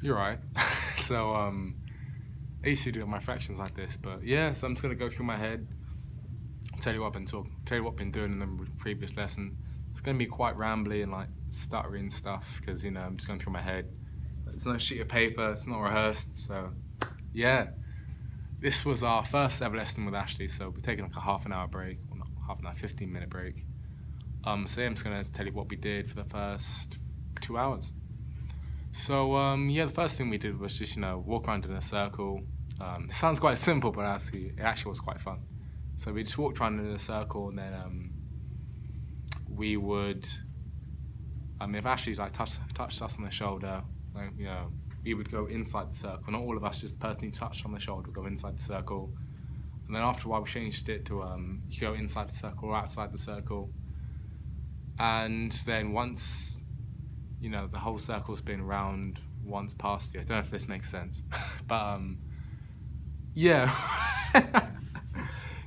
You're right. So I used to do my fractions like this, but yeah. So I'm just gonna go through my head, tell you what I've been talking, tell you what I've been doing in the previous lesson. It's gonna be quite rambly and like stuttering stuff because I'm just going through my head. There's no sheet of paper. It's not rehearsed. So yeah, this was our first ever lesson with Ashley. So we're taking like a half an hour break, or not half an hour, 15-minute break. So yeah, I'm just gonna tell you what we did for the first 2 hours. So yeah, the first thing we did was just walk around in a circle. It sounds quite simple, but it actually was quite fun. So we just walked around in a circle, and then we would, if Ashley like touched us on the shoulder, like, we would go inside the circle. Not all of us, just personally touched on the shoulder, would go inside the circle. And then after a while, we changed it to you go inside the circle or outside the circle. And then once the whole circle's been round once past you. I don't know if this makes sense, but yeah,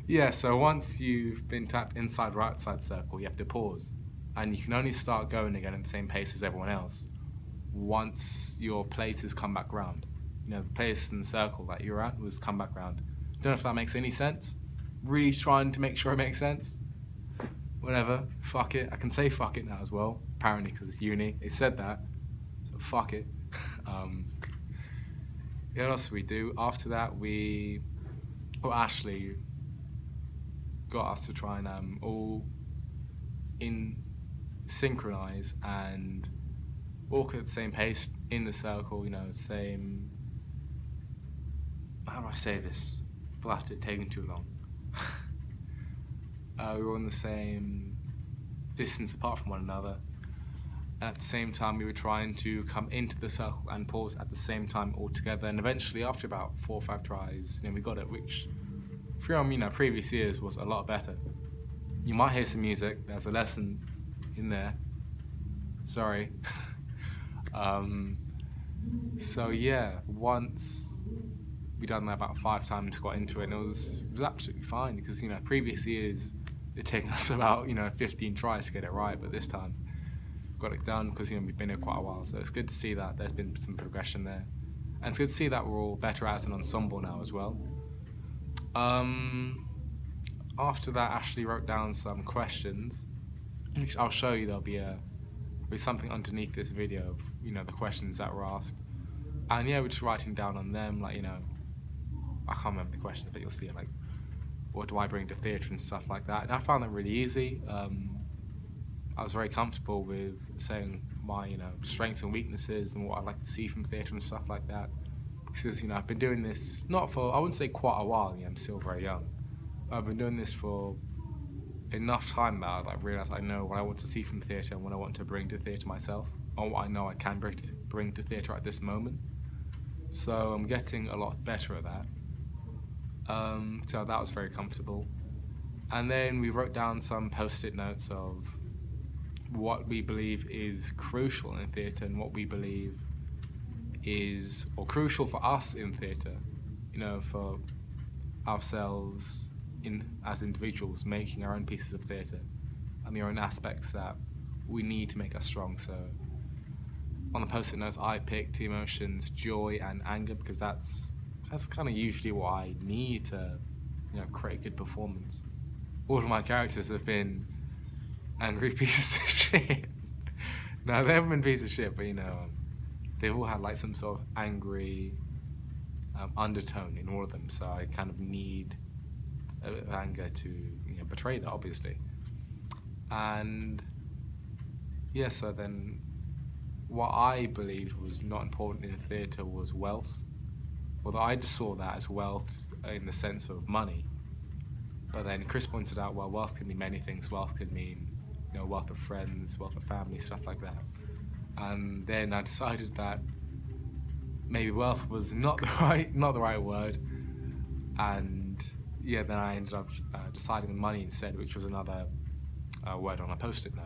yeah. So once you've been tapped inside or outside circle, you have to pause, and you can only start going again at the same pace as everyone else once your place has come back round. The place in the circle that you're at was come back round. Don't know if that makes any sense. Really trying to make sure it makes sense. Whatever, fuck it. I can say fuck it now as well, apparently, because it's uni. They said that, so fuck it. um, what else did we do? After that, Ashley got us to try and all synchronize and walk at the same pace in the circle, same. How do I say this without it taking too long? We were on the same distance apart from one another. At the same time, we were trying to come into the circle and pause at the same time all together. And eventually, after about 4 or 5 tries, we got it, which from previous years was a lot better. You might hear some music. There's a lesson in there. Sorry. So yeah, once we done that about 5 times, got into it, and it was absolutely fine because previous years it'd taken us about 15 tries to get it right, but this time got it done because we've been here quite a while. So it's good to see that there's been some progression there, and it's good to see that we're all better as an ensemble now as well. After that, Ashley wrote down some questions, which I'll show you. There'll be something underneath this video of the questions that were asked, and yeah, we're just writing down on them, like I can't remember the questions, but you'll see it, like what do I bring to theatre and stuff like that. And I found that really easy. I was very comfortable with saying my strengths and weaknesses and what I'd like to see from theatre and stuff like that, because I've been doing this not for, I wouldn't say quite a while. I'm still very young, but I've been doing this for enough time now that I realise I know what I want to see from theatre and what I want to bring to theatre myself, or what I know I can bring to theatre at this moment. So I'm getting a lot better at that. So that was very comfortable. And then we wrote down some post-it notes of what we believe is crucial in theatre and what we believe is, or crucial for us in theatre, for ourselves as individuals making our own pieces of theatre and the own aspects that we need to make us strong. So on the post-it notes, I picked emotions, joy and anger, because that's kind of usually what I need to create a good performance. All of my characters have been angry pieces of shit. No, they haven't been pieces of shit, but they've all had like some sort of angry undertone in all of them. So I kind of need a bit of anger to portray that, obviously. And yeah, so then what I believed was not important in theatre was wealth. Although I just saw that as wealth in the sense of money. But then Chris pointed out, well, wealth can mean many things. Wealth could mean wealth of friends, wealth of family, stuff like that. And then I decided that maybe wealth was not the right word. And yeah, then I ended up deciding on money instead, which was another word on a post-it note.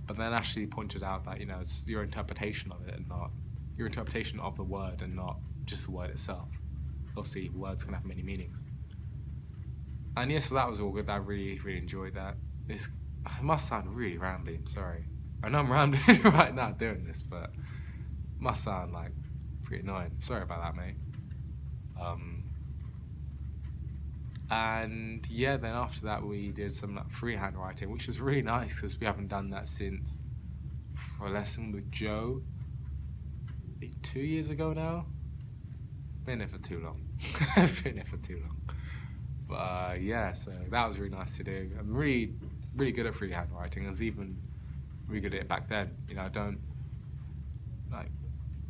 But then Ashley pointed out that it's your interpretation of it, and not your interpretation of the word, and not just the word itself. Obviously, words can have many meanings. And yeah, so that was all good. I really, really enjoyed that. It must sound really rambly, I'm sorry. I know I'm rambling right now doing this, but it must sound like Pretty annoying. Sorry about that, mate. And yeah, then after that we did some like freehand writing, which was really nice because we haven't done that since a lesson with Joe 2 years ago now. Been there for too long. Been there for too long. But yeah, so that was really nice to do. I'm really good at freehand writing. I was even really good at it back then. You know, I don't like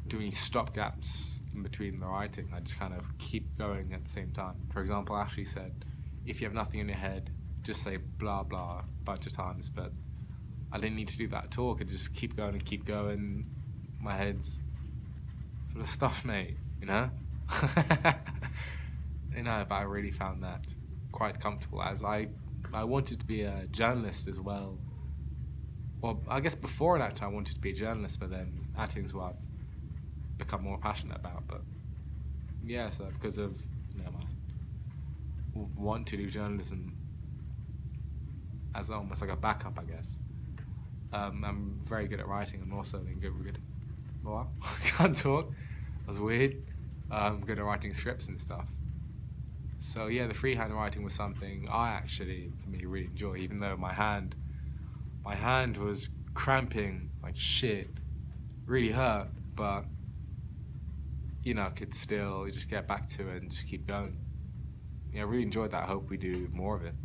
do any stop gaps in between the writing. I just kind of keep going at the same time. For example, Ashley said, if you have nothing in your head, just say blah blah a bunch of times. But I didn't need to do that at all. I could just keep going and keep going. My head's full of stuff, mate, you know? You know, but I really found that quite comfortable, as I wanted to be a journalist as well. Well, I guess before that I wanted to be a journalist, but then acting's what I've become more passionate about. But yeah, so because of, you know, my want to do journalism as almost like a backup, I guess. I'm very good at writing. I'm also good. Well, I can't talk. That was weird. I'm good at writing scripts and stuff. So yeah, the freehand writing was something I actually, for me, really enjoy. Even though my hand was cramping like shit, really hurt. But you know, I could still just get back to it and just keep going. Yeah, I really enjoyed that. I hope we do more of it.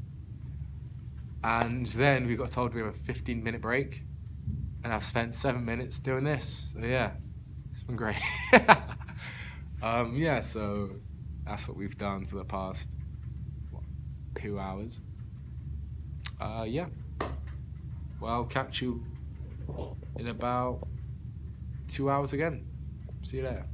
And then we got told we have a 15-minute break, and I've spent 7 minutes doing this. So yeah, it's been great. Yeah, so that's what we've done for the past 2 hours. Yeah. Well, I'll catch you in about 2 hours again. See you later.